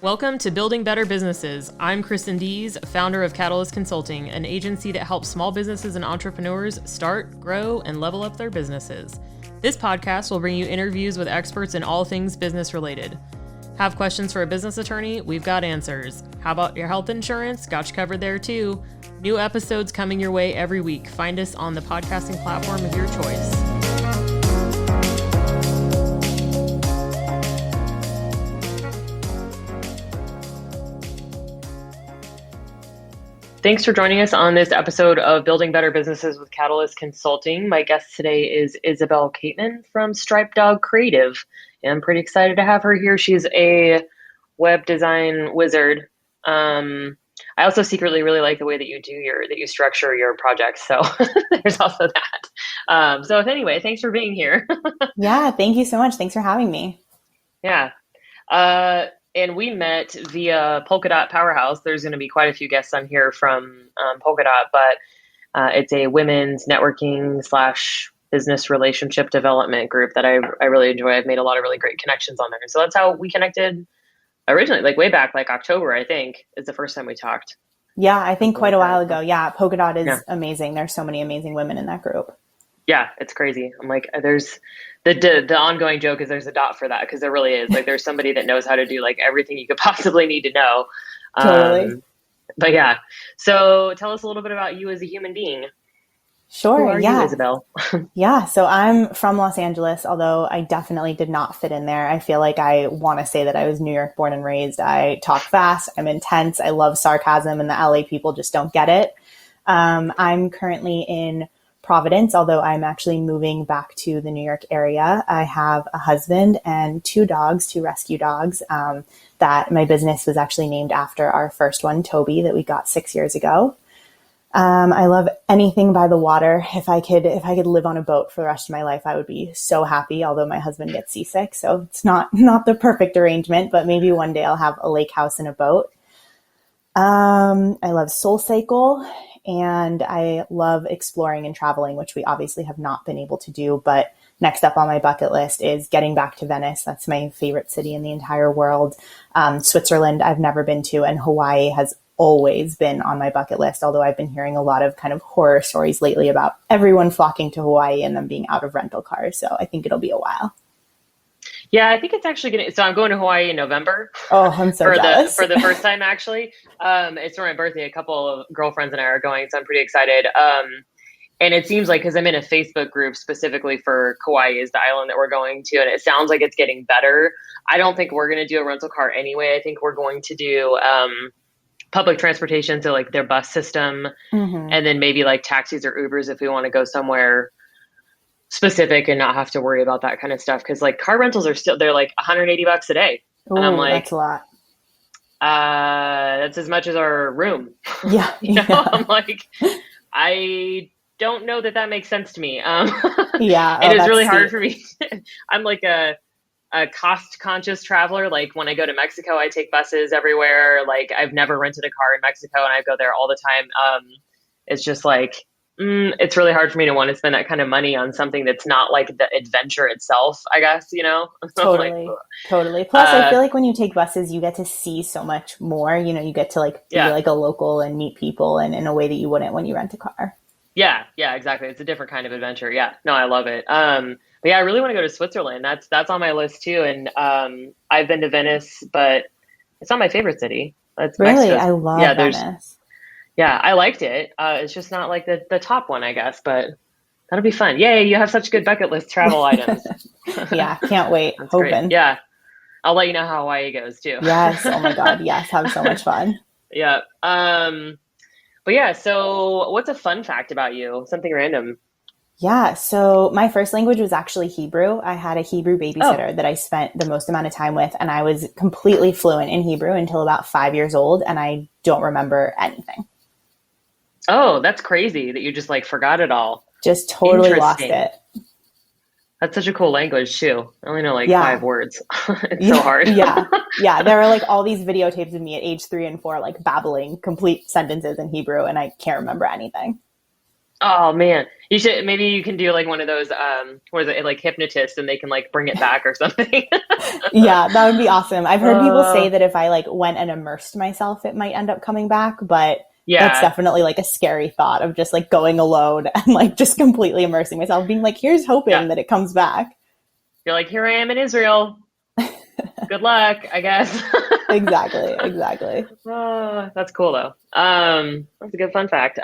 Welcome to Building Better Businesses. I'm Kristen Dees, founder of Catalyst Consulting, an agency that helps small businesses and entrepreneurs start, grow, and level up their businesses. This podcast will bring you interviews with experts in all things business related. Have questions for a business attorney? We've got answers. How about your health insurance? Got you covered there too. New episodes coming your way every week. Find us on the podcasting platform of your choice. Thanks for joining us on this episode of Building Better Businesses with Catalyst Consulting. My guest today is Isabel Kateman from Stripe Dog Creative. And I'm pretty excited to have her here. She's a web design wizard. I also secretly really like the way that you structure your projects. So there's also that. So anyway, thanks for being here. Yeah, thank you so much. Thanks for having me. Yeah. And we met via Polka Dot Powerhouse. There's going to be quite a few guests on here from Polka Dot, but it's a women's networking / business relationship development group that I really enjoy. I've made a lot of really great connections on there. So that's how we connected originally, like way back, like October, I think, is the first time we talked. Yeah, I think quite a while ago. Yeah, Polka Dot is amazing. There's so many amazing women in that group. Yeah, it's crazy. I'm like, there's the ongoing joke is there's a dot for that, because there really is. Like, there's somebody that knows how to do like everything you could possibly need to know. Totally. But yeah, so tell us a little bit about you as a human being. Sure. Who are you, Isabel? Yeah. So I'm from Los Angeles, although I definitely did not fit in there. I feel like I want to say that I was New York born and raised. I talk fast. I'm intense. I love sarcasm, and the LA people just don't get it. I'm currently in Providence, although I'm actually moving back to the New York area. I have a husband and two rescue dogs, that my business was actually named after our first one, Toby, that we got 6 years ago. I love anything by the water. If I could live on a boat for the rest of my life, I would be so happy, although my husband gets seasick. So it's not the perfect arrangement, but maybe one day I'll have a lake house and a boat. I love SoulCycle, and I love exploring and traveling, which we obviously have not been able to do. But next up on my bucket list is getting back to Venice. That's my favorite city in the entire world. Switzerland, I've never been to, and Hawaii has always been on my bucket list, although I've been hearing a lot of kind of horror stories lately about everyone flocking to Hawaii and them being out of rental cars. So I think it'll be a while. Yeah, I think it's actually so I'm going to Hawaii in November. Oh, I'm so jealous. For the first time, actually. It's for my birthday. A couple of girlfriends and I are going, so I'm pretty excited. And it seems like, because I'm in a Facebook group specifically for Kauai is the island that we're going to, and it sounds like it's getting better. I don't think we're going to do a rental car anyway. I think we're going to do public transportation, so like their bus system, and then maybe like taxis or Ubers if we want to go somewhere specific and not have to worry about that kind of stuff. Cause like car rentals they're like $180 a day. Ooh, and I'm like, that's a lot. That's as much as our room. Yeah. I'm like, I don't know that makes sense to me. Yeah. It is really hard for me. I'm like a cost conscious traveler. Like when I go to Mexico, I take buses everywhere. Like I've never rented a car in Mexico and I go there all the time. It's just like, it's really hard for me to want to spend that kind of money on something that's not like the adventure itself, I guess, you know? Totally. Plus, I feel like when you take buses, you get to see so much more. You know, you get to like be like a local and meet people, and in a way that you wouldn't when you rent a car. Yeah, exactly. It's a different kind of adventure. Yeah, no, I love it. But yeah, I really want to go to Switzerland. That's on my list too. And I've been to Venice, but it's not my favorite city. It's really, Mexico's. I love Venice. Yeah, I liked it. It's just not like the top one, I guess, but that'll be fun. Yay, you have such good bucket list travel items. Yeah, can't wait. That's hoping. Great. Yeah, I'll let you know how Hawaii goes too. Yes. Oh my God. Yes. Have so much fun. Yeah. But yeah, so what's a fun fact about you? Something random. Yeah. So my first language was actually Hebrew. I had a Hebrew babysitter that I spent the most amount of time with, and I was completely fluent in Hebrew until about 5 years old, and I don't remember anything. Oh, that's crazy that you just like forgot it all. Just totally lost it. That's such a cool language too. I only know like 5 words. It's so hard. Yeah. There are like all these videotapes of me at age 3 and 4, like babbling complete sentences in Hebrew, and I can't remember anything. Oh man, you should maybe you can do like one of those what is it like hypnotists and they can like bring it back or something. Yeah, that would be awesome. I've heard people say uh that if I like went and immersed myself, it might end up coming back, but that's yeah. definitely like a scary thought of just like going alone and like just completely immersing myself, being like, here's Yeah. hoping that it comes back. You're like, here I am in Israel. Good luck, I guess. Exactly, exactly. That's cool though. That's a good fun fact.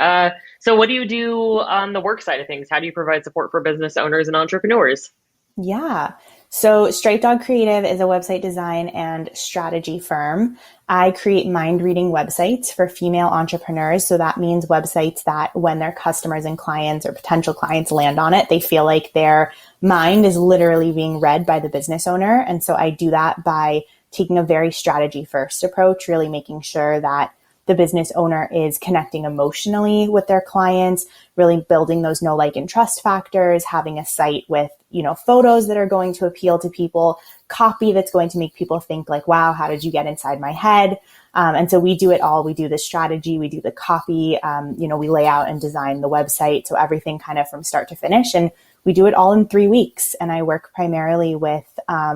So what do you do on the work side of things? How do you provide support for business owners and entrepreneurs? Yeah. So Straight Dog Creative is a website design and strategy firm. I create mind reading websites for female entrepreneurs. So that means websites that when their customers and clients or potential clients land on it, they feel like their mind is literally being read by the business owner. And so I do that by taking a very strategy first approach, really making sure that the business owner is connecting emotionally with their clients, really building those know, like, and trust factors, having a site with, photos that are going to appeal to people, copy that's going to make people think like, wow, how did you get inside my head? And so we do it all. We do the strategy, we do the copy, we lay out and design the website. So everything kind of from start to finish. And we do it all in 3 weeks. And I work primarily with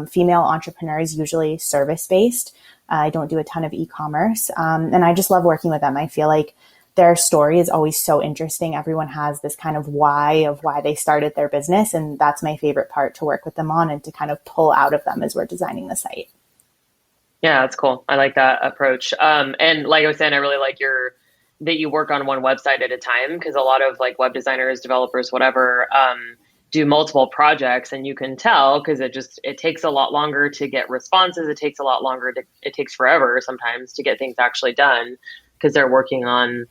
female entrepreneurs, usually service-based. I don't do a ton of e-commerce. And I just love working with them. I feel like their story is always so interesting. Everyone has this kind of why of why they started their business. And that's my favorite part to work with them on and to kind of pull out of them as we're designing the site. Yeah, that's cool. I like that approach. And like I was saying, I really like that you work on one website at a time because a lot of like web designers, developers, whatever, do multiple projects and you can tell because it takes a lot longer to get responses. It takes a lot longer it takes forever sometimes to get things actually done because they're working on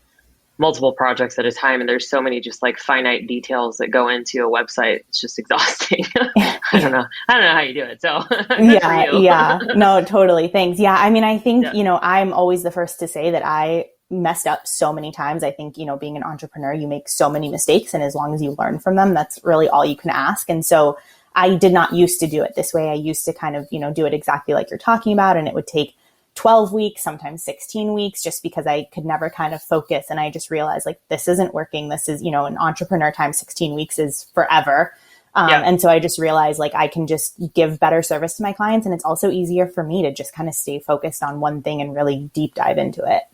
multiple projects at a time and there's so many just like finite details that go into a website. It's just exhausting. I don't know how you do it. So good for Yeah, you. yeah. No, totally. Thanks. Yeah. I mean, I think, Yeah. I'm always the first to say that I messed up so many times. I think, being an entrepreneur, you make so many mistakes. And as long as you learn from them, that's really all you can ask. And so I did not used to do it this way. I used to kind of, do it exactly like you're talking about. And it would take 12 weeks, sometimes 16 weeks, just because I could never kind of focus. And I just realized like, this isn't working. This is, an entrepreneur time, 16 weeks is forever. Yeah. And so I just realized like I can just give better service to my clients. And it's also easier for me to just kind of stay focused on one thing and really deep dive into it.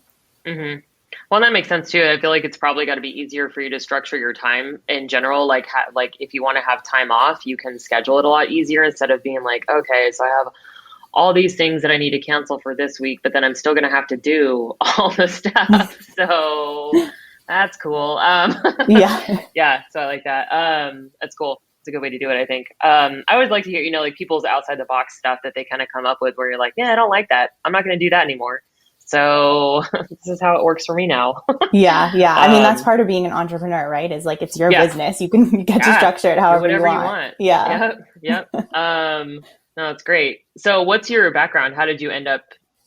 Mm-hmm. Well, that makes sense too. I feel like it's probably got to be easier for you to structure your time in general. Like if you want to have time off, you can schedule it a lot easier instead of being like, okay, so I have all these things that I need to cancel for this week, but then I'm still going to have to do all the stuff. So that's cool. Yeah. Yeah. So I like that. That's cool. It's a good way to do it, I think. I always like to hear, like people's outside the box stuff that they kind of come up with where you're like, yeah, I don't like that. I'm not going to do that anymore. So this is how it works for me now. Yeah. Yeah. I mean, that's part of being an entrepreneur, right? Is like, it's your Yeah. business. You can get to structure it Do however whatever you want. Yeah. Yep. No, it's great. So what's your background? How did you end up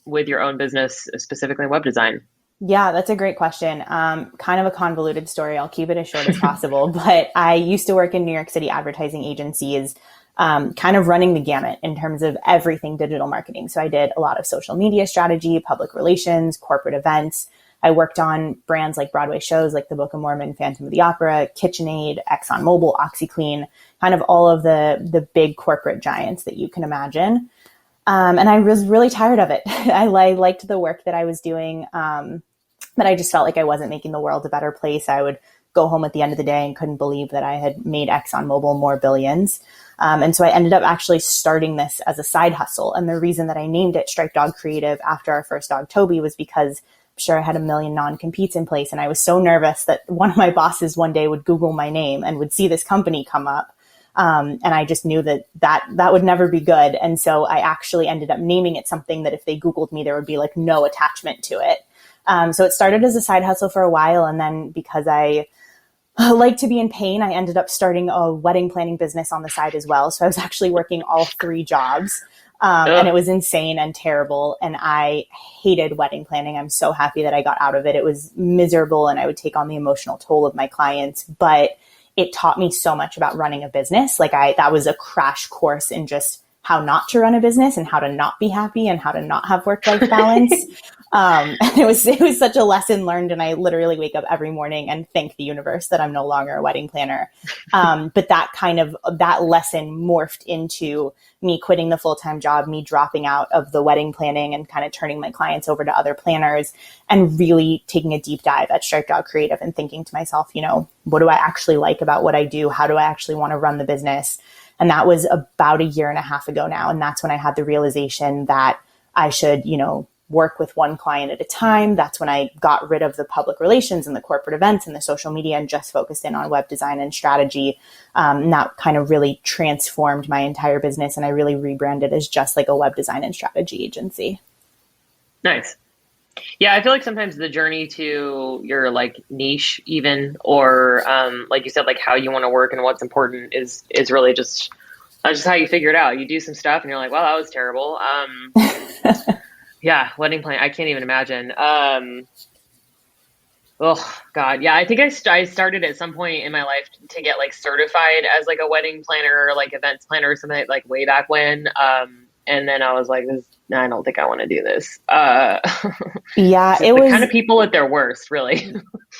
with your own business, specifically in web design? Yeah, that's a great question. Kind of a convoluted story. I'll keep it as short as possible. But I used to work in New York City advertising agencies, kind of running the gamut in terms of everything digital marketing. So I did a lot of social media strategy, public relations, corporate events. I worked on brands like Broadway shows like The Book of Mormon, Phantom of the Opera, KitchenAid, ExxonMobil, OxyClean, kind of all of the big corporate giants that you can imagine. And I was really tired of it. I liked the work that I was doing. But I just felt like I wasn't making the world a better place. I would go home at the end of the day and couldn't believe that I had made ExxonMobil more billions. And so I ended up actually starting this as a side hustle. And the reason that I named it Striped Dog Creative after our first dog, Toby, was because I'm sure I had a million non-competes in place. And I was so nervous that one of my bosses one day would Google my name and would see this company come up. And I just knew that would never be good. And so I actually ended up naming it something that if they Googled me, there would be like no attachment to it. So it started as a side hustle for a while. And then because I like to be in pain, I ended up starting a wedding planning business on the side as well. So I was actually working all 3 jobs. And it was insane and terrible. And I hated wedding planning. I'm so happy that I got out of it. It was miserable and I would take on the emotional toll of my clients, but it taught me so much about running a business. Like that was a crash course in just how not to run a business and how to not be happy and how to not have work-life balance. And it was such a lesson learned. And I literally wake up every morning and thank the universe that I'm no longer a wedding planner. But that lesson morphed into me quitting the full-time job, me dropping out of the wedding planning and kind of turning my clients over to other planners and really taking a deep dive at Striped Out Creative and thinking to myself, what do I actually like about what I do? How do I actually want to run the business? And that was about a year and a half ago now. And that's when I had the realization that I should, work with one client at a time. That's when I got rid of the public relations and the corporate events and the social media and just focused in on web design and strategy. And that kind of really transformed my entire business. And I really rebranded as just like a web design and strategy agency. Nice. Yeah, I feel like sometimes the journey to your like niche even, or like you said, like how you want to work and what's important is really just how you figure it out. You do some stuff and you're like, well, that was terrible. Yeah, wedding planning. I can't even imagine. Oh God. Yeah. I think I started at some point in my life to get like certified as like a wedding planner or like events planner or something like way back when. And then I was like, I don't think I want to do this. Yeah, it was the kind of people at their worst, really.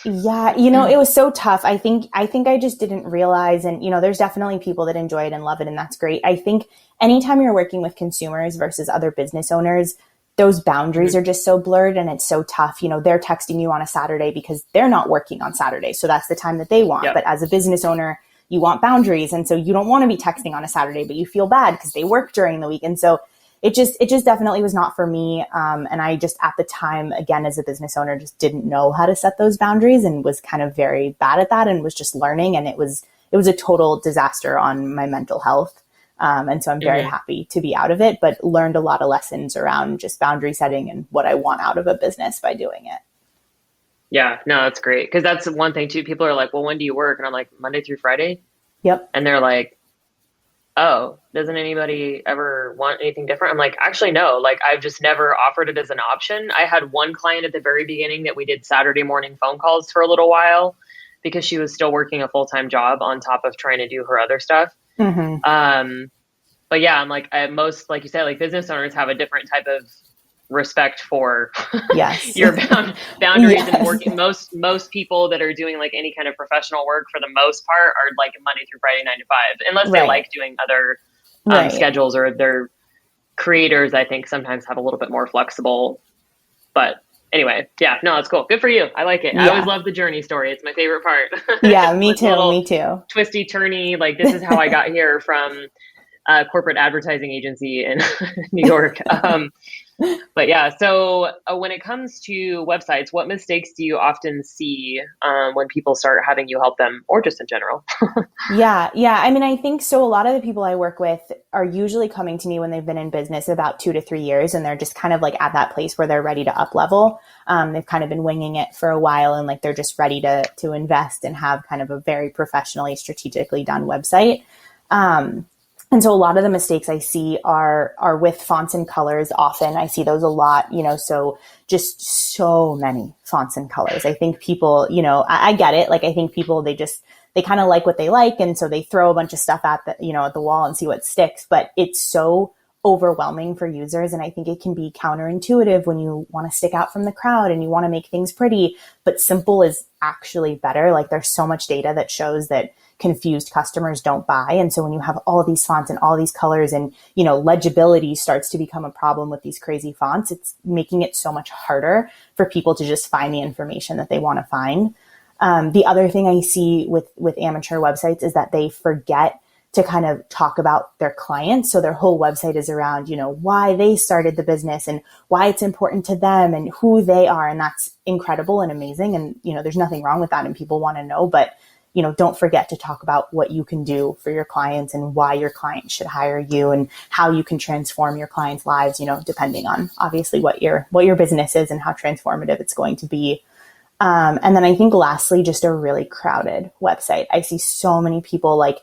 Yeah, it was so tough. I think I just didn't realize, and there's definitely people that enjoy it and love it, and that's great. I think anytime you're working with consumers versus other business owners, those boundaries are just so blurred and it's so tough. They're texting you on a Saturday because they're not working on Saturday. So that's the time that they want. Yep. But as a business owner, you want boundaries. And so you don't want to be texting on a Saturday, but you feel bad because they work during the week. And so it just definitely was not for me. And I just at the time, again, as a business owner, just didn't know how to set those boundaries and was kind of very bad at that and was just learning. And it was a total disaster on my mental health. And so I'm very happy to be out of it, but learned a lot of lessons around just boundary setting and what I want out of a business by doing it. Yeah, no, that's great. Because that's one thing too. People are like, well, when do you work? And I'm like, Monday through Friday. Yep. And they're like, oh, doesn't anybody ever want anything different? I'm like, actually, no, like I've just never offered it as an option. I had one client at the very beginning that we did Saturday morning phone calls for a little while because she was still working a full-time job on top of trying to do her other stuff. But yeah, I'm like, most, like you said, like business owners have a different type of respect for your boundaries and working. Most people that are doing like any kind of professional work for the most part are like Monday through Friday, 9 to 5, unless they like doing other schedules, or their creators, I think sometimes have a little bit more flexible, but anyway, yeah, no, it's cool. Good for you. I like it. I always love the journey story. It's my favorite part. Yeah, me too. Twisty turny. Like this is how I got here from a corporate advertising agency in New York. But yeah, so when it comes to websites, what mistakes do you often see when people start having you help them, or just in general? Yeah. I mean, I think so. A lot of the people I work with are usually coming to me when they've been in business about 2 to 3 years, and they're just kind of like at that place where they're ready to up level. They've kind of been winging it for a while, and like they're just ready to invest and have kind of a very professionally, strategically done website. And so a lot of the mistakes I see are with fonts and colors. Often I see those a lot, so just so many fonts and colors. I think people, I get it. Like I think people, they kind of like what they like. And so they throw a bunch of stuff at the wall and see what sticks, but it's so overwhelming for users. And I think it can be counterintuitive when you want to stick out from the crowd and you want to make things pretty, but simple is actually better. Like there's so much data that shows that confused customers don't buy. And so when you have all these fonts and all these colors and, legibility starts to become a problem with these crazy fonts, it's making it so much harder for people to just find the information that they want to find. The other thing I see with amateur websites is that they forget to kind of talk about their clients. So their whole website is around, why they started the business and why it's important to them and who they are. And that's incredible and amazing. And, there's nothing wrong with that and people want to know, but don't forget to talk about what you can do for your clients and why your clients should hire you and how you can transform your clients' lives, depending on obviously what your business is and how transformative it's going to be. And then I think lastly, just a really crowded website. I see so many people, like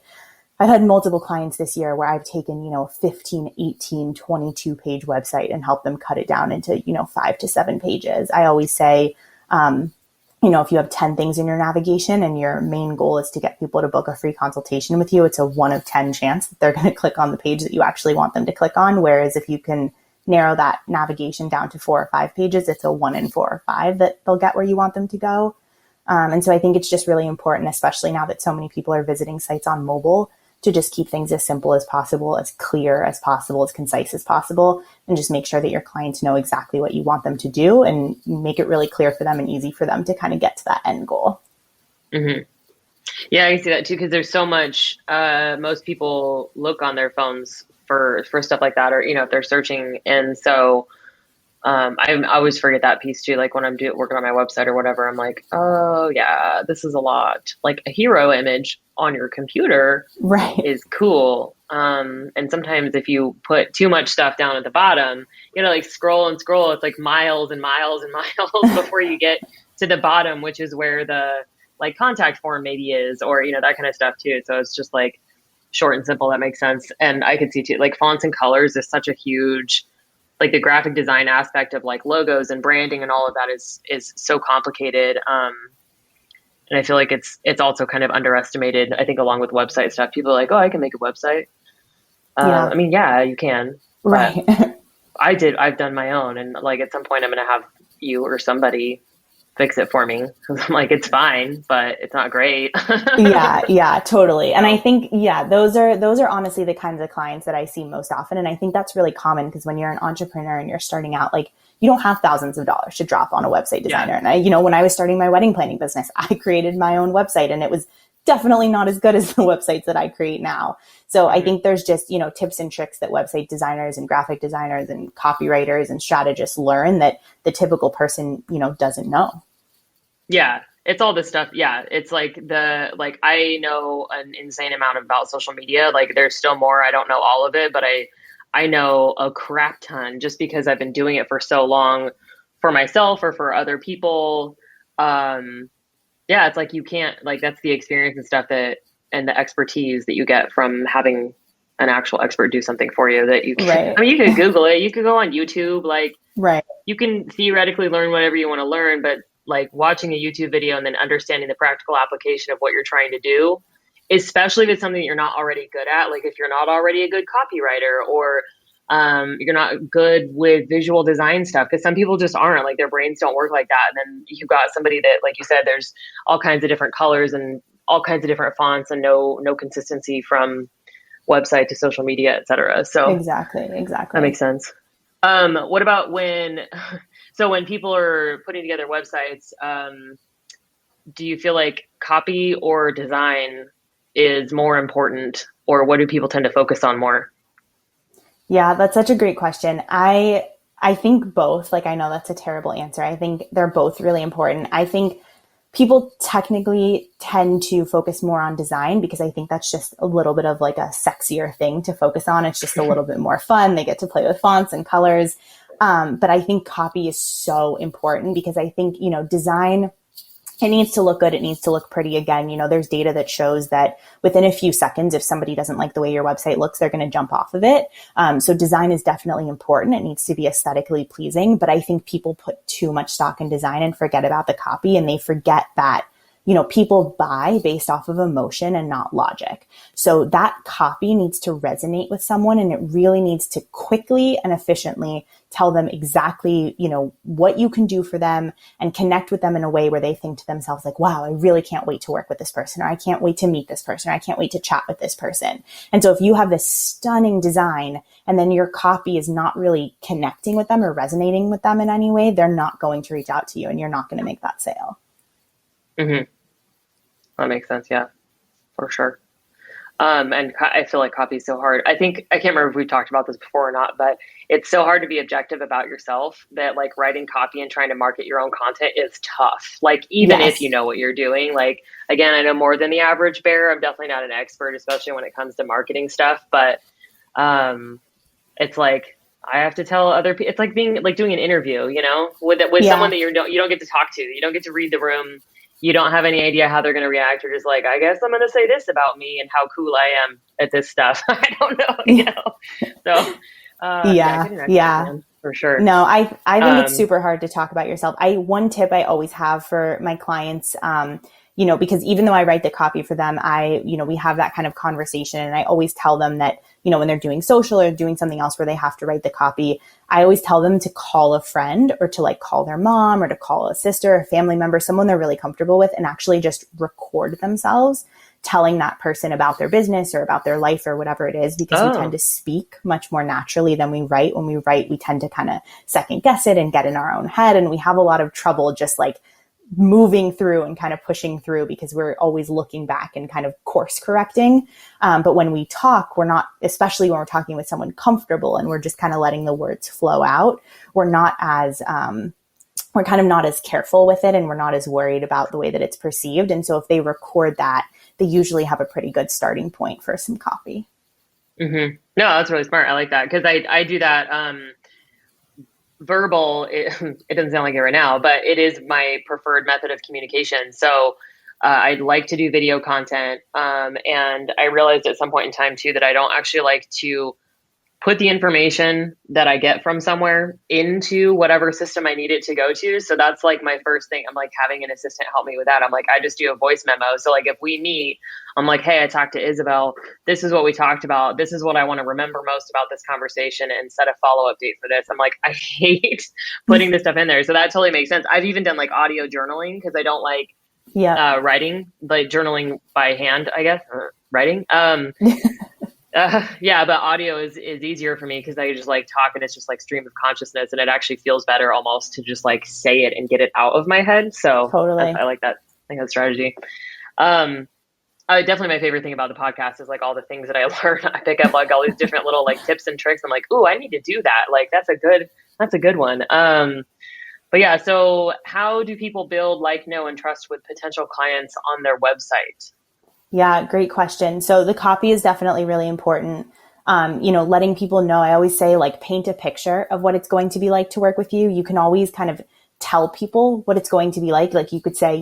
I've had multiple clients this year where I've taken, 15, 18, 22 page website and helped them cut it down into, 5 to 7 pages. I always say, if you have 10 things in your navigation and your main goal is to get people to book a free consultation with you, it's a 1 of 10 chance that they're going to click on the page that you actually want them to click on. Whereas if you can narrow that navigation down to 4 or 5 pages, it's a 1 in 4 or 5 that they'll get where you want them to go. And so I think it's just really important, especially now that so many people are visiting sites on mobile, to just keep things as simple as possible, as clear as possible, as concise as possible, and just make sure that your clients know exactly what you want them to do and make it really clear for them and easy for them to kind of get to that end goal. Mm-hmm. Yeah, I see that too, because there's so much, most people look on their phones for stuff like that, or, if they're searching. And so I always forget that piece too. Like when I'm working on my website or whatever, I'm like, oh yeah, this is a lot. Like a hero image on your computer Right. is cool. And sometimes if you put too much stuff down at the bottom, like scroll and scroll, it's like miles and miles and miles before you get to the bottom, which is where the like contact form maybe is, or, that kind of stuff too. So it's just like short and simple. That makes sense. And I could see too, like fonts and colors is such a huge, like the graphic design aspect of like logos and branding and all of that is so complicated. And I feel like it's also kind of underestimated. I think along with website stuff, people are like, oh, I can make a website. Yeah. I mean, yeah, you can. Right. I've done my own. And like at some point I'm going to have you or somebody fix it for me. I'm like, it's fine, but it's not great. Yeah, totally. And I think, those are honestly the kinds of clients that I see most often. And I think that's really common because when you're an entrepreneur and you're starting out, like you don't have thousands of dollars to drop on a website designer. Yeah. And when I was starting my wedding planning business, I created my own website and it was definitely not as good as the websites that I create now. So I think there's just, tips and tricks that website designers and graphic designers and copywriters and strategists learn that the typical person, doesn't know. Yeah, it's all this stuff. Yeah, it's like I know an insane amount about social media. Like there's still more. I don't know all of it, but I know a crap ton just because I've been doing it for so long for myself or for other people. Yeah, it's like you can't, like that's the experience and stuff and the expertise that you get from having an actual expert do something for you that you can. Right. I mean, you could Google it, you could go on YouTube, like right. You can theoretically learn whatever you want to learn, but like watching a YouTube video and then understanding the practical application of what you're trying to do, especially if it's something that you're not already good at. Like if you're not already a good copywriter or you're not good with visual design stuff, because some people just aren't, like their brains don't work like that. And then you've got somebody that, like you said, there's all kinds of different colors and all kinds of different fonts and no consistency from website to social media, et cetera. So exactly. That makes sense. What about when people are putting together websites, do you feel like copy or design is more important, or what do people tend to focus on more? Yeah, that's such a great question. I think both. Like, I know that's a terrible answer. I think they're both really important. I think people technically tend to focus more on design because I think that's just a little bit of like a sexier thing to focus on. It's just a little bit more fun. They get to play with fonts and colors. But I think copy is so important because I think, design, it needs to look good. It needs to look pretty. Again, there's data that shows that within a few seconds, if somebody doesn't like the way your website looks, they're going to jump off of it. So design is definitely important. It needs to be aesthetically pleasing, but I think people put too much stock in design and forget about the copy, and they forget that people buy based off of emotion and not logic. So that copy needs to resonate with someone, and it really needs to quickly and efficiently tell them exactly, what you can do for them and connect with them in a way where they think to themselves like, wow, I really can't wait to work with this person, or I can't wait to meet this person, or I can't wait to chat with this person. And so if you have this stunning design and then your copy is not really connecting with them or resonating with them in any way, they're not going to reach out to you and you're not going to make that sale. Mm-hmm. That makes sense. Yeah, for sure. And I feel like copy is so hard. I can't remember if we talked about this before or not, but it's so hard to be objective about yourself that like writing copy and trying to market your own content is tough. Like even if you know what you're doing, like, again, I know more than the average bear. I'm definitely not an expert, especially when it comes to marketing stuff, but it's like, I have to tell other people, it's like being like doing an interview, with someone that you don't get to talk to, you don't get to read the room. You don't have any idea how they're going to react. You're just like, I guess I'm going to say this about me and how cool I am at this stuff. I don't know, So, yeah, for sure. No, I think it's Um, super hard to talk about yourself. One tip I always have for my clients, because even though I write the copy for them, we have that kind of conversation, and I always tell them that, when they're doing social or doing something else where they have to write the copy, I always tell them to call a friend or to like call their mom or to call a sister, a family member, someone they're really comfortable with, and actually just record themselves telling that person about their business or about their life or whatever it is, because we tend oh, to speak much more naturally than we write. When we write, we tend to kind of second guess it and get in our own head. And we have a lot of trouble just like moving through and kind of pushing through because we're always looking back and kind of course correcting. But when we talk, we're not, especially when we're talking with someone comfortable and we're just kind of letting the words flow out, we're not as, we're kind of not as careful with it, and we're not as worried about the way that it's perceived. And so if they record that, they usually have a pretty good starting point for some copy. no, that's really smart. I like that because I do that. Verbal, it doesn't sound like it right now, but it is my preferred method of communication. So I'd like to do video content. And I realized at some point in time too that I don't actually like to put the information that I get from somewhere into whatever system I need it to go to. So that's like my first thing. I'm like having an assistant help me with that. I'm like, I just do a voice memo. So like if we meet, I'm like, hey, I talked to Isabel. This is what we talked about. This is what I want to remember most about this conversation and set a follow-up date for this. I'm like, I hate putting this stuff in there. So that totally makes sense. I've even done like audio journaling because I don't like writing, like journaling by hand, I guess, writing. Yeah, but audio is easier for me because I just like talk and it's just like stream of consciousness, and it actually feels better almost to just like say it and get it out of my head. So Totally. I like that. I think that strategy. Definitely my favorite thing about the podcast is like all the things that I learn. I pick up like all these different little like tips and tricks. I'm like, ooh, I need to do that. Like that's a good one. But yeah, so how do people build like, know, and trust with potential clients on their website? Yeah, great question. So the copy is definitely really important. Letting people know, I always say like paint a picture of what it's going to be like to work with you. You can always kind of tell people what it's going to be like. Like you could say,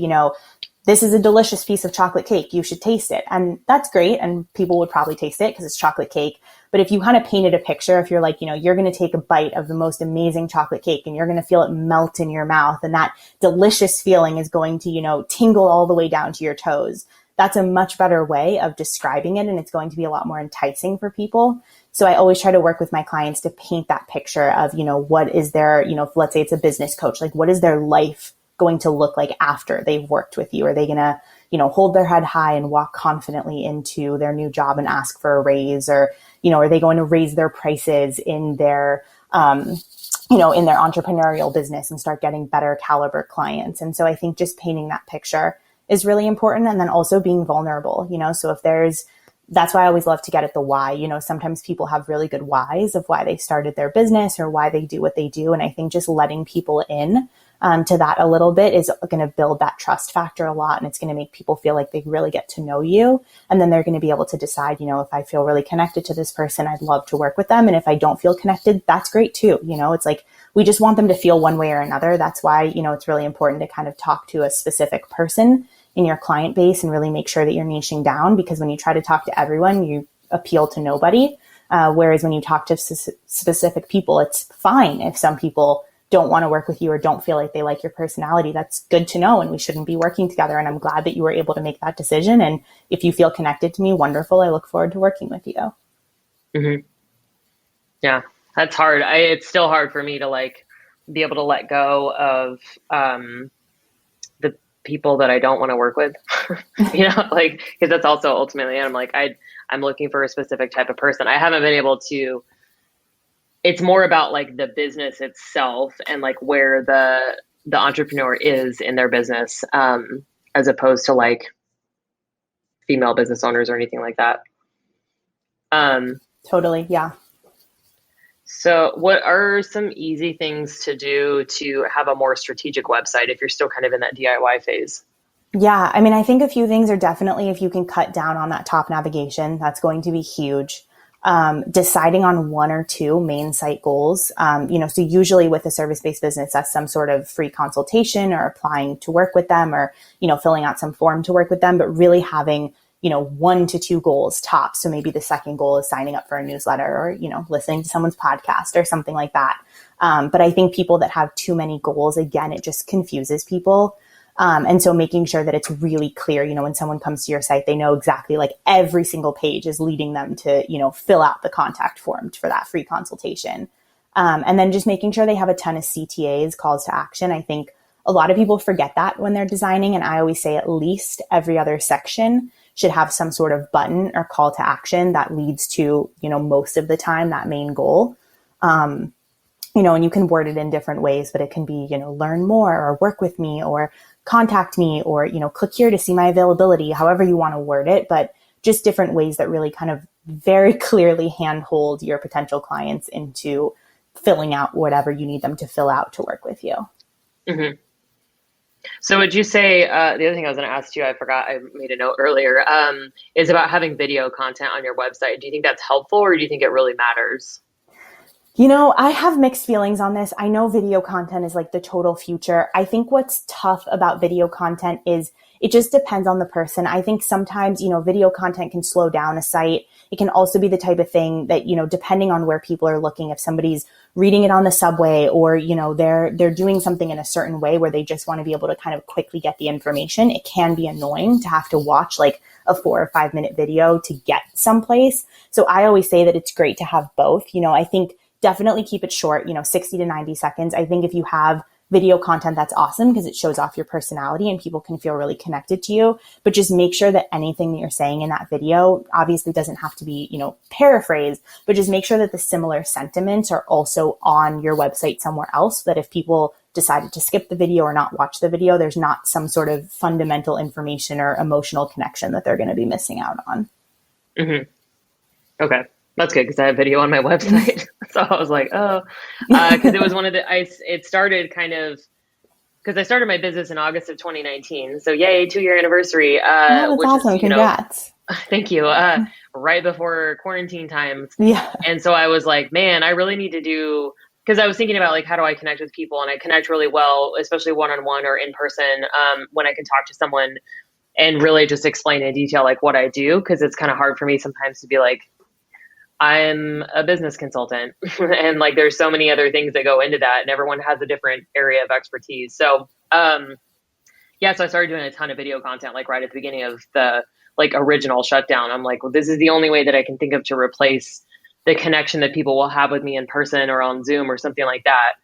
this is a delicious piece of chocolate cake. You should taste it. And that's great. And people would probably taste it because it's chocolate cake. But if you kind of painted a picture, if you're like, you're going to take a bite of the most amazing chocolate cake and you're going to feel it melt in your mouth, and that delicious feeling is going to, tingle all the way down to your toes. That's a much better way of describing it, and it's going to be a lot more enticing for people. So I always try to work with my clients to paint that picture of, what is their, let's say it's a business coach, like what is their life going to look like after they've worked with you? Are they going to, hold their head high and walk confidently into their new job and ask for a raise? Or, are they going to raise their prices in their, in their entrepreneurial business and start getting better caliber clients? And so I think just painting that picture is really important. And then also being vulnerable, so if that's why I always love to get at the why. Sometimes people have really good whys of why they started their business or why they do what they do. And I think just letting people in to that a little bit is going to build that trust factor a lot. And it's going to make people feel like they really get to know you. And then they're going to be able to decide, if I feel really connected to this person, I'd love to work with them. And if I don't feel connected, that's great too. It's like, we just want them to feel one way or another. That's why, it's really important to kind of talk to a specific person in your client base and really make sure that you're niching down, because when you try to talk to everyone, you appeal to nobody. Whereas when you talk to specific people, it's fine if some people don't want to work with you or don't feel like they like your personality. That's good to know, and we shouldn't be working together. And I'm glad that you were able to make that decision. And if you feel connected to me, wonderful. I look forward to working with you. Mm-hmm. Yeah, that's hard. It's still hard for me to like be able to let go of the people that I don't want to work with, like, because that's also ultimately, I'm like, I'm looking for a specific type of person. I haven't been able to, it's more about like the business itself and like where the entrepreneur is in their business, as opposed to like female business owners or anything like that. Totally. Yeah. So what are some easy things to do to have a more strategic website if you're still kind of in that DIY phase? Yeah. I mean, I think a few things are definitely, if you can cut down on that top navigation, that's going to be huge. Deciding on one or two main site goals. So usually with a service-based business, that's some sort of free consultation or applying to work with them or, filling out some form to work with them, but really having, 1 to 2 goals tops. So maybe the second goal is signing up for a newsletter or, listening to someone's podcast or something like that. But I think people that have too many goals, again, it just confuses people. And so making sure that it's really clear, when someone comes to your site, they know exactly like every single page is leading them to, fill out the contact form for that free consultation. And then just making sure they have a ton of CTAs, calls to action. I think a lot of people forget that when they're designing. And I always say at least every other section should have some sort of button or call to action that leads to, most of the time that main goal. And you can word it in different ways, but it can be, learn more or work with me or contact me or, click here to see my availability, however you want to word it, but just different ways that really kind of very clearly handhold your potential clients into filling out whatever you need them to fill out to work with you. Mm-hmm. So would you say, the other thing I was going to ask you, I forgot, I made a note earlier, is about having video content on your website. Do you think that's helpful or do you think it really matters? I have mixed feelings on this. I know video content is like the total future. I think what's tough about video content is it just depends on the person. I think sometimes, video content can slow down a site. It can also be the type of thing that, depending on where people are looking, if somebody's reading it on the subway or, they're doing something in a certain way where they just want to be able to kind of quickly get the information, it can be annoying to have to watch like a 4 or 5 minute video to get someplace. So I always say that it's great to have both. I think definitely keep it short, 60 to 90 seconds. I think if you have video content, that's awesome because it shows off your personality and people can feel really connected to you. But just make sure that anything that you're saying in that video obviously doesn't have to be, paraphrased, but just make sure that the similar sentiments are also on your website somewhere else, so that if people decided to skip the video or not watch the video, there's not some sort of fundamental information or emotional connection that they're going to be missing out on. Mm-hmm. Okay. That's good because I have video on my website. So I was like, because it was it started kind of, because I started my business in August of 2019. So yay, 2-year anniversary. That's awesome. Congrats. Thank you. Right before quarantine times. Yeah. And so I was like, man, I really need to because I was thinking about like, how do I connect with people? And I connect really well, especially one-on-one or in person, when I can talk to someone and really just explain in detail, like what I do. Because it's kind of hard for me sometimes to be like, I'm a business consultant and like there's so many other things that go into that and everyone has a different area of expertise. So so I started doing a ton of video content like right at the beginning of the like original shutdown. I'm like, well, this is the only way that I can think of to replace the connection that people will have with me in person or on Zoom or something like that.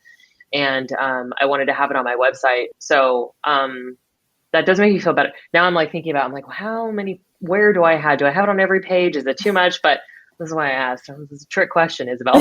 And I wanted to have it on my website. So that does make me feel better. Now I'm like thinking about, I'm like, well, where do I have it on every page? Is it too much? But this is why I asked. This is a trick question, Isabel.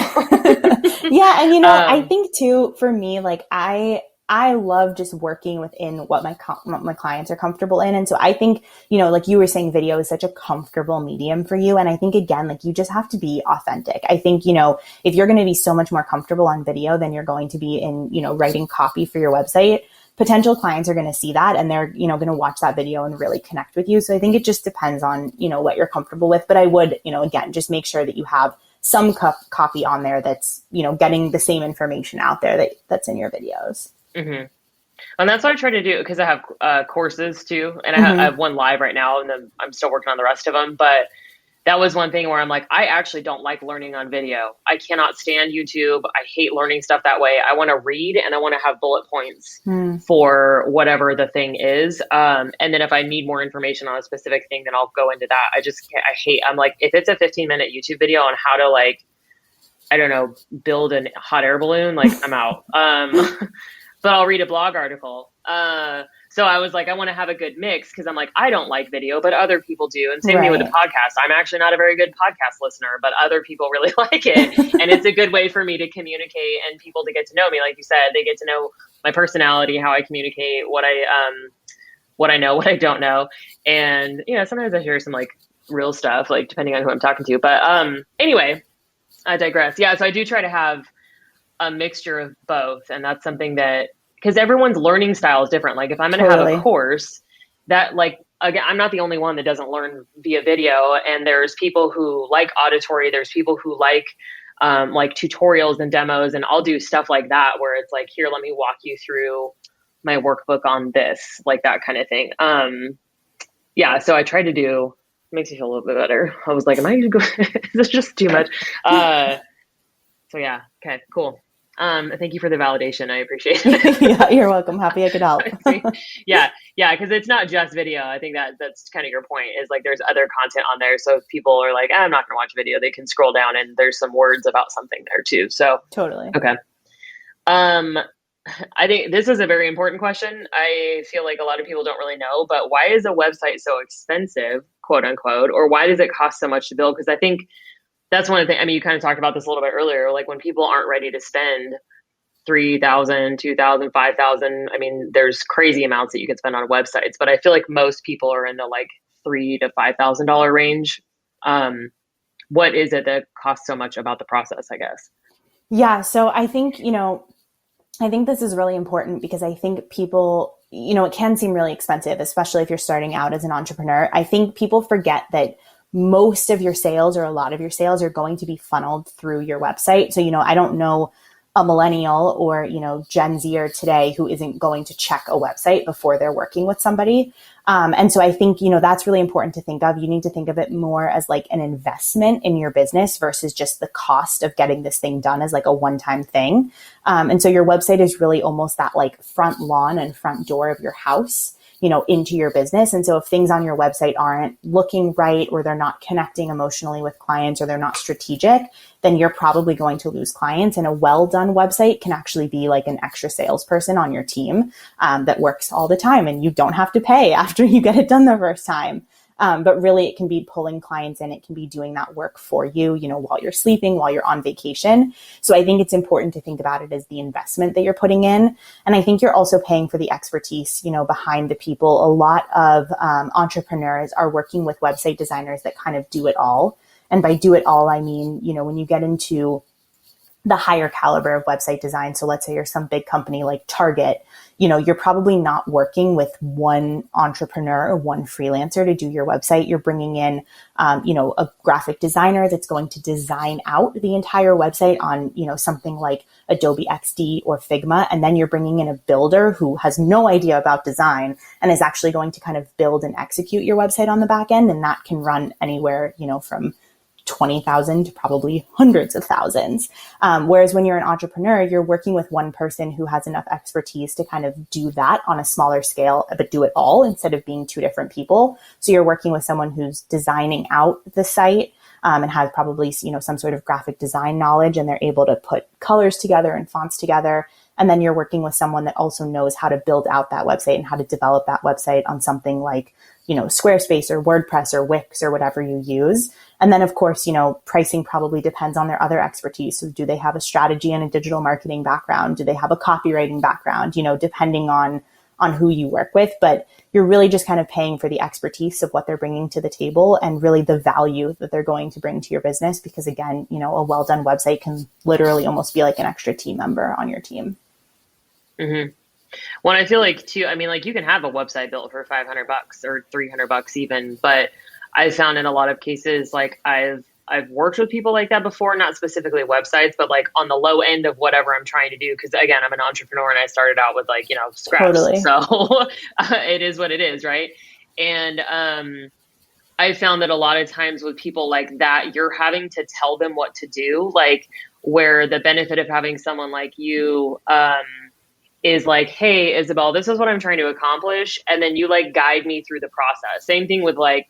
Yeah. And, I think too, for me, like I love just working within what my clients are comfortable in. And so I think, like you were saying, video is such a comfortable medium for you. And I think, again, like you just have to be authentic. I think, if you're going to be so much more comfortable on video than you're going to be in, writing copy for your website, potential clients are going to see that and they're, going to watch that video and really connect with you. So I think it just depends on, what you're comfortable with. But I would, again, just make sure that you have some copy on there that's, getting the same information out there that's in your videos. Mm-hmm. And that's what I try to do because I have courses too. And I have one live right now and then I'm still working on the rest of them. But that was one thing where I'm like, I actually don't like learning on video. I cannot stand YouTube. I hate learning stuff that way. I want to read and I want to have bullet points for whatever the thing is. And then if I need more information on a specific thing, then I'll go into that. I'm like, if it's a 15-minute YouTube video on how to like, I don't know, build a hot air balloon, like I'm out. But I'll read a blog article. So I was like, I want to have a good mix because I'm like, I don't like video, but other people do. And same thing with the podcast. I'm actually not a very good podcast listener, but other people really like it. And it's a good way for me to communicate and people to get to know me. Like you said, they get to know my personality, how I communicate, what I know, what I don't know. And, sometimes I hear some like real stuff, like depending on who I'm talking to. But anyway, I digress. Yeah, so I do try to have a mixture of both. And that's something that, because everyone's learning style is different. Like if I'm going to have a course that like, again, I'm not the only one that doesn't learn via video. And there's people who like auditory. There's people who like tutorials and demos. And I'll do stuff like that where it's like, here, let me walk you through my workbook on this, like that kind of thing. So I try to do makes me feel a little bit better. I was like, am I going to go, is this just too much? Uh, so yeah. Okay, cool. Thank you for the validation. I appreciate Yeah, you're welcome. Happy I could help. it. Yeah. Yeah. Cause it's not just video. I think that that's kind of your point is like, there's other content on there. So if people are like, I'm not going to watch video, they can scroll down and there's some words about something there too. So, Totally. okay. Um, I think this is a very important question. I feel like a lot of people don't really know, but why is a website so expensive, quote unquote, or why does it cost so much to build? Because I think that's one of the things, I mean, you kind of talked about this a little bit earlier, like when people aren't ready to spend 3,000, 2,000, 5,000. I mean, there's crazy amounts that you can spend on websites, but I feel like most people are in the like $3,000 to $5,000 range. What is it that costs so much about the process, I guess? Yeah. So I think, I think this is really important because I think people, it can seem really expensive, especially if you're starting out as an entrepreneur. I think people forget that most of your sales or a lot of your sales are going to be funneled through your website. So, I don't know a millennial or, Gen Zer today who isn't going to check a website before they're working with somebody. And so I think, that's really important to think of. You need to think of it more as like an investment in your business versus just the cost of getting this thing done as like a one-time thing. And so your website is really almost that like front lawn and front door of your house, into your business. And so if things on your website aren't looking right, or they're not connecting emotionally with clients, or they're not strategic, then you're probably going to lose clients. And a well-done website can actually be like an extra salesperson on your team that works all the time, and you don't have to pay after you get it done the first time. But really it can be pulling clients in. It can be doing that work for you, while you're sleeping, while you're on vacation. So I think it's important to think about it as the investment that you're putting in. And I think you're also paying for the expertise, behind the people. A lot of entrepreneurs are working with website designers that kind of do it all. And by do it all, I mean, when you get into the higher caliber of website design. So let's say you're some big company like Target, you're probably not working with one entrepreneur or one freelancer to do your website. You're bringing in, a graphic designer that's going to design out the entire website on, something like Adobe XD or Figma. And then you're bringing in a builder who has no idea about design and is actually going to kind of build and execute your website on the back end. And that can run anywhere, from 20,000 to probably hundreds of thousands. Whereas when you're an entrepreneur, you're working with one person who has enough expertise to kind of do that on a smaller scale, but do it all instead of being two different people. So you're working with someone who's designing out the site and has probably, some sort of graphic design knowledge, and they're able to put colors together and fonts together. And then you're working with someone that also knows how to build out that website and how to develop that website on something like, Squarespace or WordPress or Wix or whatever you use. And then, of course, pricing probably depends on their other expertise. So do they have a strategy and a digital marketing background? Do they have a copywriting background? Depending on who you work with. But you're really just kind of paying for the expertise of what they're bringing to the table and really the value that they're going to bring to your business. Because again, a well-done website can literally almost be like an extra team member on your team. Mm-hmm. Well, I feel like too, I mean, like you can have a website built for $500 or $300 even, but I found in a lot of cases, like I've worked with people like that before, not specifically websites, but like on the low end of whatever I'm trying to do. Cause again, I'm an entrepreneur and I started out with like, scraps. Totally. So it is what it is. Right. And, I found that a lot of times with people like that, you're having to tell them what to do, like where the benefit of having someone like you, is like, hey, Isabel, this is what I'm trying to accomplish. And then you like guide me through the process. Same thing with like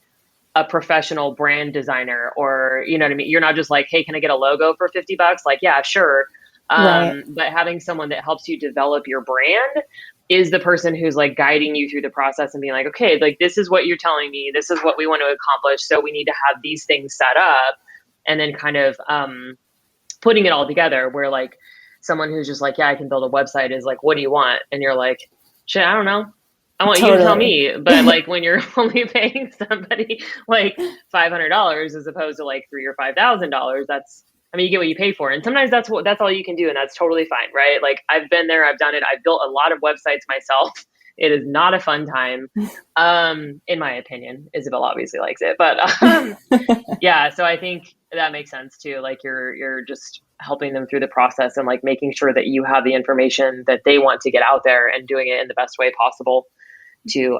a professional brand designer or, you know what I mean? You're not just like, hey, can I get a logo for $50? Like, yeah, sure. Right. But having someone that helps you develop your brand is the person who's like guiding you through the process and being like, okay, like this is what you're telling me. This is what we want to accomplish. So we need to have these things set up and then kind of putting it all together where like, someone who's just like, yeah, I can build a website is like, what do you want? And you're like, shit, I don't know. I want you to tell me. But like when you're only paying somebody like $500 as opposed to like $3,000 or $5,000, I mean, you get what you pay for. And sometimes that's all you can do. And that's totally fine. Right. Like I've been there, I've done it. I've built a lot of websites myself. It is not a fun time. In my opinion, Isabel obviously likes it, but yeah. So I think that makes sense too. Like you're just helping them through the process and like making sure that you have the information that they want to get out there and doing it in the best way possible to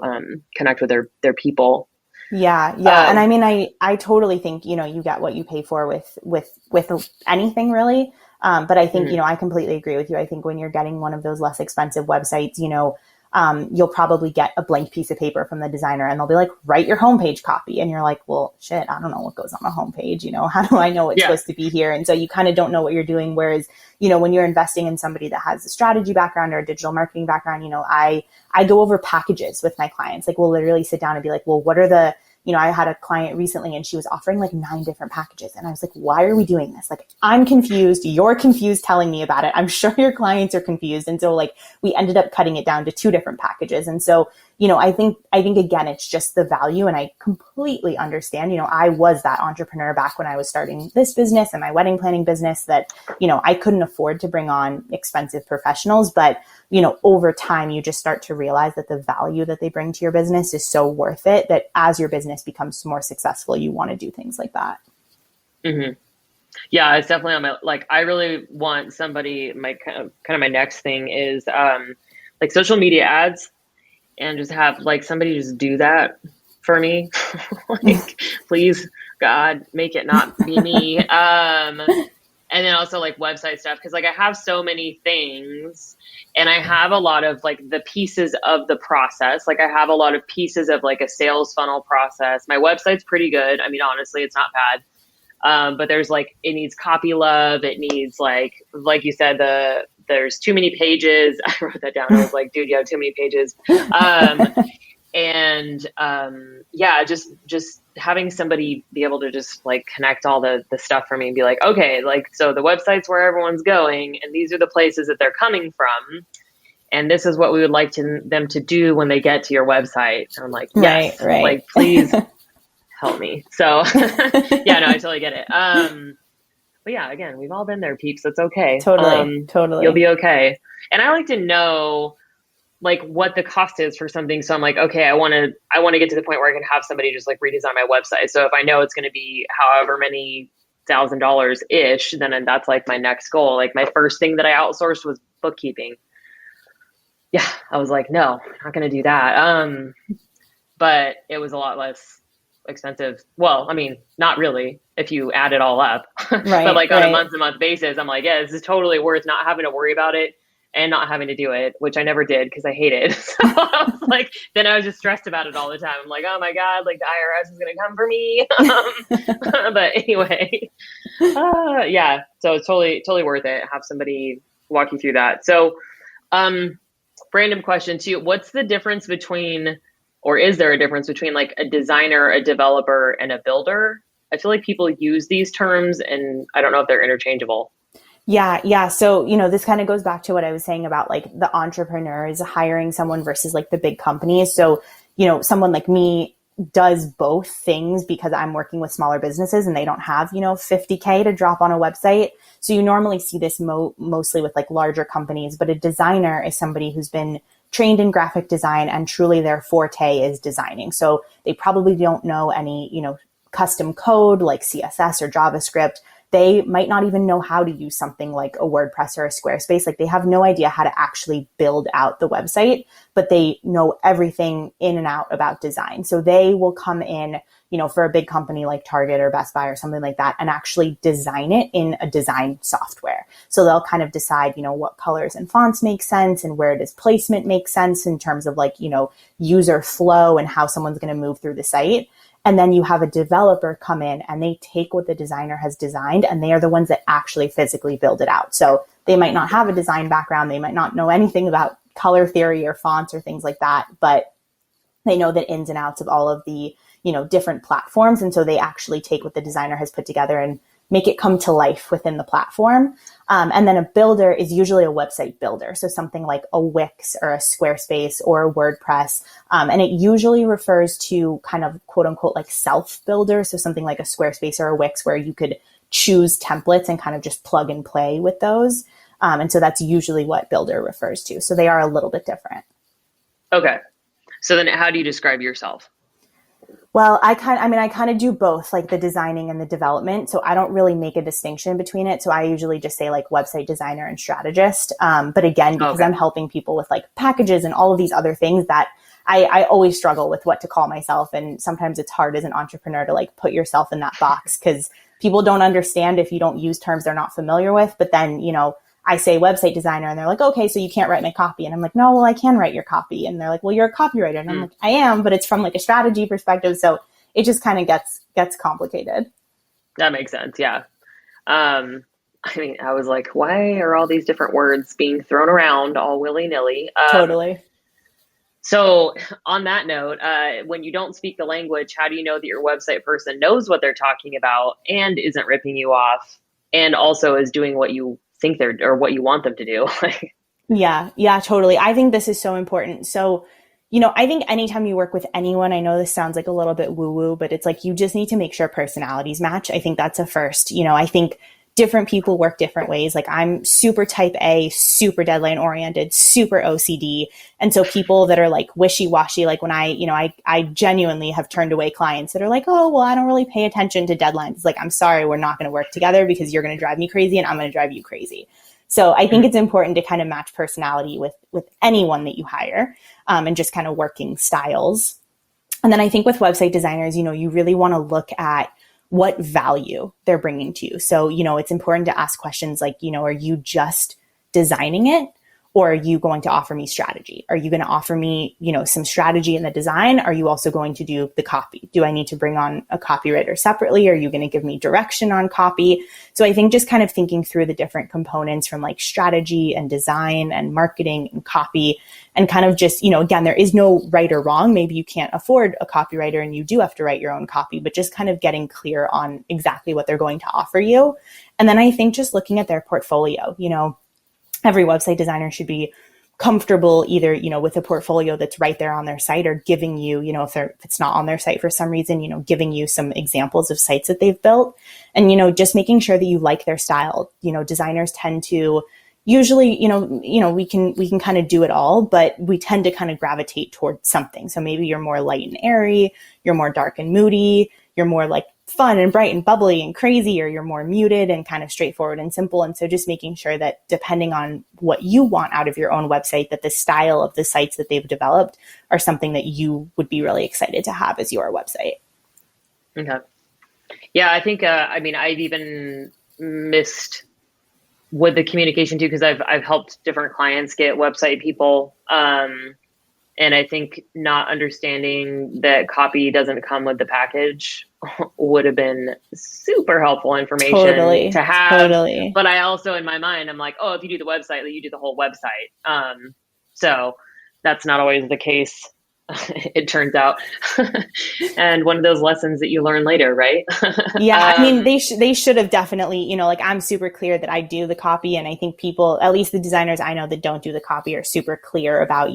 connect with their people. Yeah. Yeah. And I mean, I totally think, you get what you pay for with anything really. But I think, Mhm. I completely agree with you. I think when you're getting one of those less expensive websites, you'll probably get a blank piece of paper from the designer and they'll be like, write your homepage copy. And you're like, well, shit, I don't know what goes on a homepage. How do I know what's Yeah. supposed to be here? And so you kind of don't know what you're doing. Whereas, when you're investing in somebody that has a strategy background or a digital marketing background, I go over packages with my clients. Like we'll literally sit down and be like, well, what are the, I had a client recently and she was offering like 9 different packages. And I was like, why are we doing this? Like, I'm confused. You're confused telling me about it. I'm sure your clients are confused. And so like we ended up cutting it down to 2 different packages. And so, I think again, it's just the value. And I completely understand, I was that entrepreneur back when I was starting this business and my wedding planning business that, I couldn't afford to bring on expensive professionals, but over time, you just start to realize that the value that they bring to your business is so worth it that as your business becomes more successful, you want to do things like that. Hmm. Yeah, it's definitely on my, like, I really want somebody, my kind of my next thing is like social media ads, and just have like somebody just do that for me. Like, please, God, make it not be me. And then also like website stuff, because like I have so many things and I have a lot of like the pieces of the process. Like I have a lot of pieces of like a sales funnel process. My website's pretty good. I mean, honestly, it's not bad. But there's like, it needs copy love. It needs like you said, there's too many pages. I wrote that down. I was like, dude, you have too many pages. Um, and yeah, just having somebody be able to just like connect all the stuff for me and be like, okay, like, so the website's where everyone's going and these are the places that they're coming from. And this is what we would like them to do when they get to your website. And I'm like, Right, yes, right. like, please help me. So yeah, no, I totally get it. But yeah, again, we've all been there, peeps. It's okay. Totally, You'll totally. be okay. And I like to know like what the cost is for something. So I'm like, okay, I want to get to the point where I can have somebody just like redesign my website. So if I know it's going to be however many $1,000 ish, then that's like my next goal. Like my first thing that I outsourced was bookkeeping. Yeah, I was like, no, I'm not going to do that. But it was a lot less expensive. Well, I mean, not really if you add it all up, but Right, like on a right. month to month basis, I'm like, yeah, this is totally worth not having to worry about it and not having to do it, which I never did because I hate it. So I was like, then I was just stressed about it all the time. I'm like, oh my God, like the IRS is going to come for me. But anyway, yeah, so it's totally worth it. Have somebody walk you through that. So, um, random question too. What's the difference between, or is there a difference between like a designer, a developer, and a builder? I feel like people use these terms and I don't know if they're interchangeable. Yeah, yeah. So, this kind of goes back to what I was saying about like the entrepreneurs hiring someone versus like the big companies. So, someone like me does both things because I'm working with smaller businesses and they don't have, 50K to drop on a website. So you normally see this mostly with like larger companies, but a designer is somebody who's been trained in graphic design and truly their forte is designing. So they probably don't know any, custom code like CSS or JavaScript. They might not even know how to use something like a WordPress or a Squarespace. Like they have no idea how to actually build out the website, but they know everything in and out about design. So they will come in, for a big company like Target or Best Buy or something like that and actually design it in a design software. So they'll kind of decide, what colors and fonts make sense and where does placement make sense in terms of like, user flow and how someone's going to move through the site. And then you have a developer come in and they take what the designer has designed and they are the ones that actually physically build it out. So they might not have a design background. They might not know anything about color theory or fonts or things like that, but they know the ins and outs of all of the, different platforms. And so they actually take what the designer has put together and make it come to life within the platform. And then a builder is usually a website builder. So something like a Wix or a Squarespace or a WordPress. And it usually refers to kind of quote unquote like self builder. So something like a Squarespace or a Wix where you could choose templates and kind of just plug and play with those. And so that's usually what builder refers to. So they are a little bit different. Okay. So then how do you describe yourself? Well, I kind of do both, like the designing and the development. So I don't really make a distinction between it. So I usually just say like website designer and strategist. But again, because Okay. I'm helping people with like packages and all of these other things that I always struggle with what to call myself. And sometimes it's hard as an entrepreneur to like put yourself in that box because people don't understand if you don't use terms they're not familiar with. But then, I say website designer and they're like, okay, so you can't write my copy. And I'm like, no, well, I can write your copy. And they're like, well, you're a copywriter. And I'm like, I am, but it's from like a strategy perspective. So it just kind of gets complicated. That makes sense. Yeah. I mean, I was like, why are all these different words being thrown around all willy nilly? Totally. So on that note, when you don't speak the language, how do you know that your website person knows what they're talking about and isn't ripping you off and also is doing what you think they're or what you want them to do? Yeah, totally. I think this is so important. So, I think anytime you work with anyone, I know this sounds like a little bit woo woo, but it's like you just need to make sure personalities match. I think that's a first. I think different people work different ways. Like I'm super type A, super deadline oriented, super OCD. And so people that are like wishy-washy, like when I genuinely have turned away clients that are like, oh, well, I don't really pay attention to deadlines. It's like, I'm sorry, we're not going to work together because you're going to drive me crazy and I'm going to drive you crazy. So I think it's important to kind of match personality with anyone that you hire, and just kind of working styles. And then I think with website designers, you really want to look at what value they're bringing to you. So, it's important to ask questions like, are you just designing it? Or are you going to offer me strategy? Are you going to offer me, some strategy in the design? Are you also going to do the copy? Do I need to bring on a copywriter separately? Are you going to give me direction on copy? So I think just kind of thinking through the different components from like strategy and design and marketing and copy and kind of just, again, there is no right or wrong. Maybe you can't afford a copywriter and you do have to write your own copy, but just kind of getting clear on exactly what they're going to offer you. And then I think just looking at their portfolio, every website designer should be comfortable either, with a portfolio that's right there on their site or giving you, if it's not on their site for some reason, giving you some examples of sites that they've built and, just making sure that you like their style. Designers tend to usually, we can kind of do it all, but we tend to kind of gravitate towards something. So maybe you're more light and airy, you're more dark and moody, you're more like fun and bright and bubbly and crazy, or you're more muted and kind of straightforward and simple. And so just making sure that depending on what you want out of your own website, that the style of the sites that they've developed are something that you would be really excited to have as your website. Okay. Yeah, I think, I've even missed with the communication too, because I've helped different clients get website people. And I think not understanding that copy doesn't come with the package would have been super helpful information to have. Totally. But I also, in my mind, I'm like, oh, if you do the website, then you do the whole website. So that's not always the case. It turns out. And one of those lessons that you learn later, right? Yeah, they should have definitely, like I'm super clear that I do the copy. And I think people, at least the designers I know that don't do the copy are super clear about,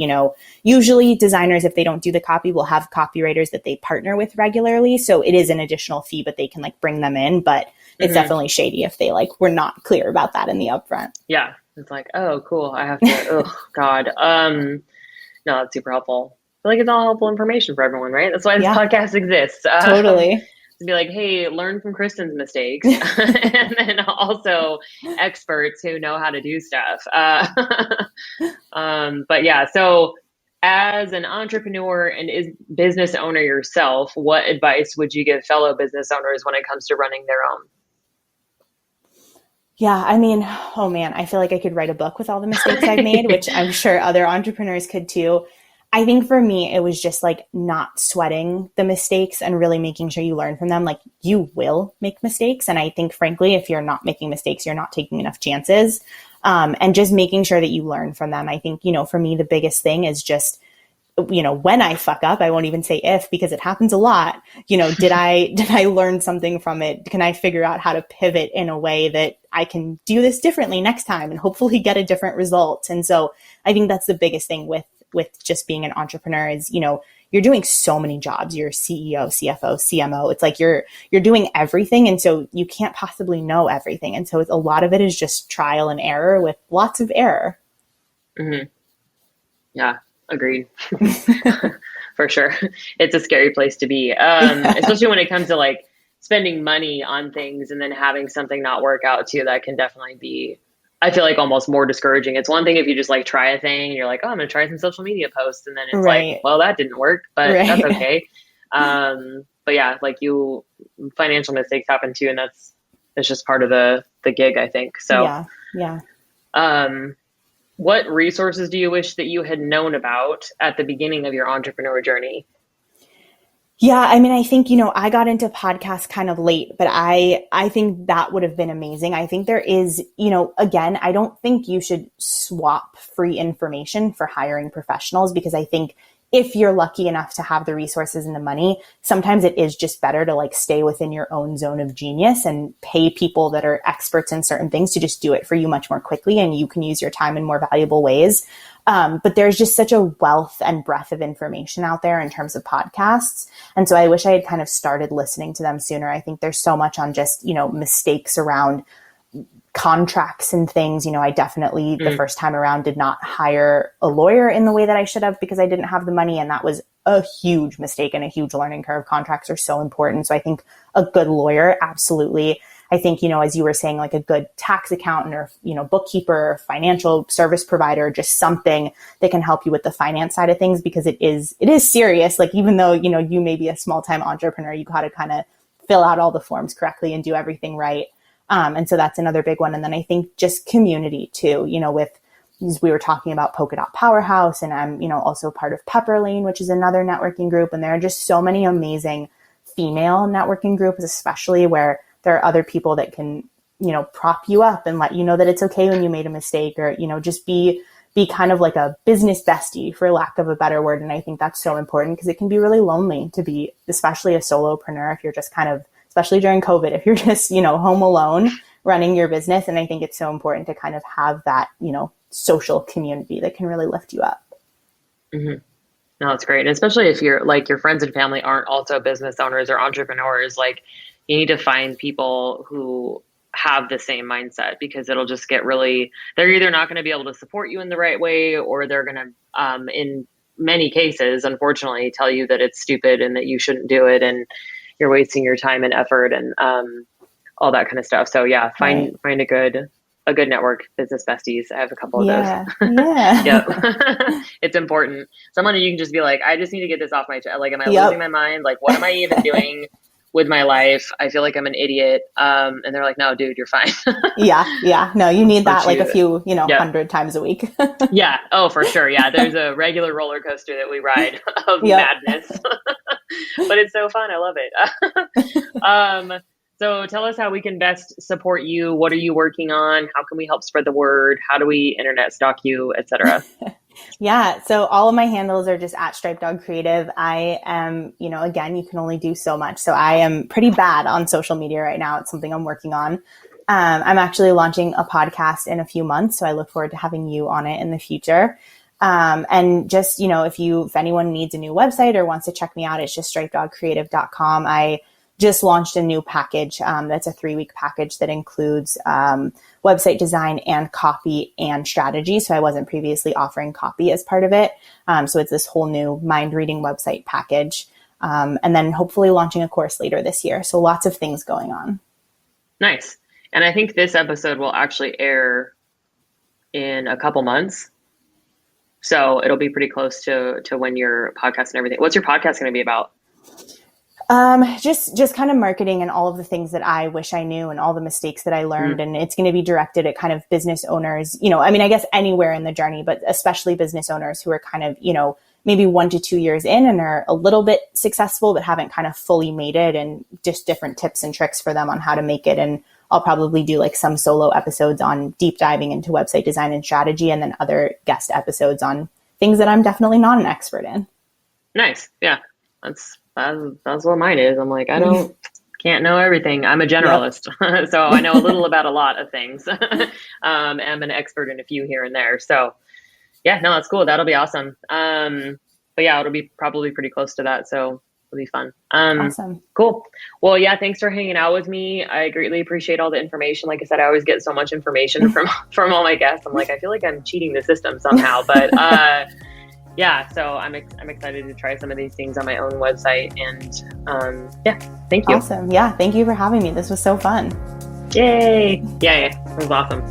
usually designers, if they don't do the copy, will have copywriters that they partner with regularly. So it is an additional fee, but they can like bring them in. But it's definitely shady if they were not clear about that in the upfront. Yeah. It's like, oh, cool. I have to, oh God. No, that's super helpful. I feel like it's all helpful information for everyone, right? That's why this podcast exists. Totally. To be like, hey, learn from Kristen's mistakes. And then also experts who know how to do stuff. But yeah, so as an entrepreneur and business owner yourself, what advice would you give fellow business owners when it comes to running their own? Yeah, oh man, I feel like I could write a book with all the mistakes I've made, which I'm sure other entrepreneurs could too. I think for me, it was just not sweating the mistakes and really making sure you learn from them. You will make mistakes. And I think, frankly, if you're not making mistakes, you're not taking enough chances. And just making sure that you learn from them. I think, for me, the biggest thing is just, when I fuck up, I won't even say if, because it happens a lot. Did I learn something from it? Can I figure out how to pivot in a way that I can do this differently next time and hopefully get a different result? And so I think that's the biggest thing with just being an entrepreneur is, you're doing so many jobs. You're CEO, CFO, CMO. It's you're doing everything. And so you can't possibly know everything. And so a lot of it is just trial and error with lots of error. Mm-hmm. Yeah, agreed. For sure. It's a scary place to be. Especially when it comes to like spending money on things and then having something not work out too. That can definitely be, I feel like, almost more discouraging. It's one thing if you just like try a thing and you're like, oh, I'm going to try some social media posts. And then it's like, Right. well, that didn't work, but that's Right. okay. But yeah, like financial mistakes happen too. And it's just part of the gig, I think. So, Yeah. Yeah. um, what resources do you wish that you had known about at the beginning of your entrepreneur journey? Yeah, I mean, I think, I got into podcasts kind of late, but I think that would have been amazing. I think there is, again, I don't think you should swap free information for hiring professionals, because I think if you're lucky enough to have the resources and the money, sometimes it is just better to like stay within your own zone of genius and pay people that are experts in certain things to just do it for you much more quickly, and you can use your time in more valuable ways. But there's just such a wealth and breadth of information out there in terms of podcasts. And so I wish I had kind of started listening to them sooner. I think there's so much on just, mistakes around contracts and things. I definitely the first time around did not hire a lawyer in the way that I should have, because I didn't have the money. And that was a huge mistake and a huge learning curve. Contracts are so important. So I think a good lawyer, absolutely. I think, as you were saying, like a good tax accountant or, bookkeeper, financial service provider, just something that can help you with the finance side of things, because it is serious. Like, even though, you may be a small time entrepreneur, you got to kind of fill out all the forms correctly and do everything right. And so that's another big one. And then I think just community too, we were talking about Polka Dot Powerhouse, and I'm, also part of Pepper Lane, which is another networking group. And there are just so many amazing female networking groups, especially where there are other people that can, prop you up and let you know that it's okay when you made a mistake, or, just be kind of like a business bestie, for lack of a better word. And I think that's so important, because it can be really lonely to be, especially a solopreneur, if you're just kind of, especially during COVID, if you're just, home alone running your business. And I think it's so important to kind of have that, social community that can really lift you up. Mm-hmm. No, it's great. And especially if you're like your friends and family aren't also business owners or entrepreneurs, like you need to find people who have the same mindset, because it'll just get really, they're either not going to be able to support you in the right way, or they're going to, in many cases, unfortunately, tell you that it's stupid and that you shouldn't do it and you're wasting your time and effort and all that kind of stuff. So yeah, find a good network, business besties. I have a couple of those. Yeah. Yep. It's important. Someone you can just be like, I just need to get this off my chest. Like, am I losing my mind? Like, what am I even doing with my life? I feel like I'm an idiot. And they're like, no, dude, you're fine. Yeah. No, you need that like a few, 100 times a week. Yeah. Oh, for sure. Yeah. There's a regular roller coaster that we ride of madness, but it's so fun. I love it. So tell us how we can best support you. What are you working on? How can we help spread the word? How do we internet stalk you, etc.? Yeah. So all of my handles are just at Stripe Dog Creative. I am, again, you can only do so much. So I am pretty bad on social media right now. It's something I'm working on. I'm actually launching a podcast in a few months, so I look forward to having you on it in the future. And just, if anyone needs a new website or wants to check me out, it's just stripedogcreative.com. I just launched a new package that's a 3-week package that includes website design and copy and strategy. So I wasn't previously offering copy as part of it. So it's this whole new mind reading website package. And then hopefully launching a course later this year. So lots of things going on. Nice. And I think this episode will actually air in a couple months. So it'll be pretty close to when your podcast and everything. What's your podcast going to be about? Just kind of marketing and all of the things that I wish I knew and all the mistakes that I learned. And it's going to be directed at kind of business owners, I guess anywhere in the journey, but especially business owners who are kind of, maybe 1 to 2 years in and are a little bit successful, but haven't kind of fully made it, and just different tips and tricks for them on how to make it. And I'll probably do like some solo episodes on deep diving into website design and strategy, and then other guest episodes on things that I'm definitely not an expert in. Nice. Yeah. That's what mine is. I'm like, can't know everything. I'm a generalist. Yep. So I know a little about a lot of things. I'm an expert in a few here and there. So yeah, no, that's cool. That'll be awesome. But yeah, it'll be probably pretty close to that. So it'll be fun. Awesome. Cool. Well, yeah, thanks for hanging out with me. I greatly appreciate all the information. Like I said, I always get so much information from all my guests. I'm like, I feel like I'm cheating the system somehow, but yeah, so I'm excited to try some of these things on my own website. And yeah, thank you. Awesome. Yeah. Thank you for having me. This was so fun. Yay. Yeah, it was awesome.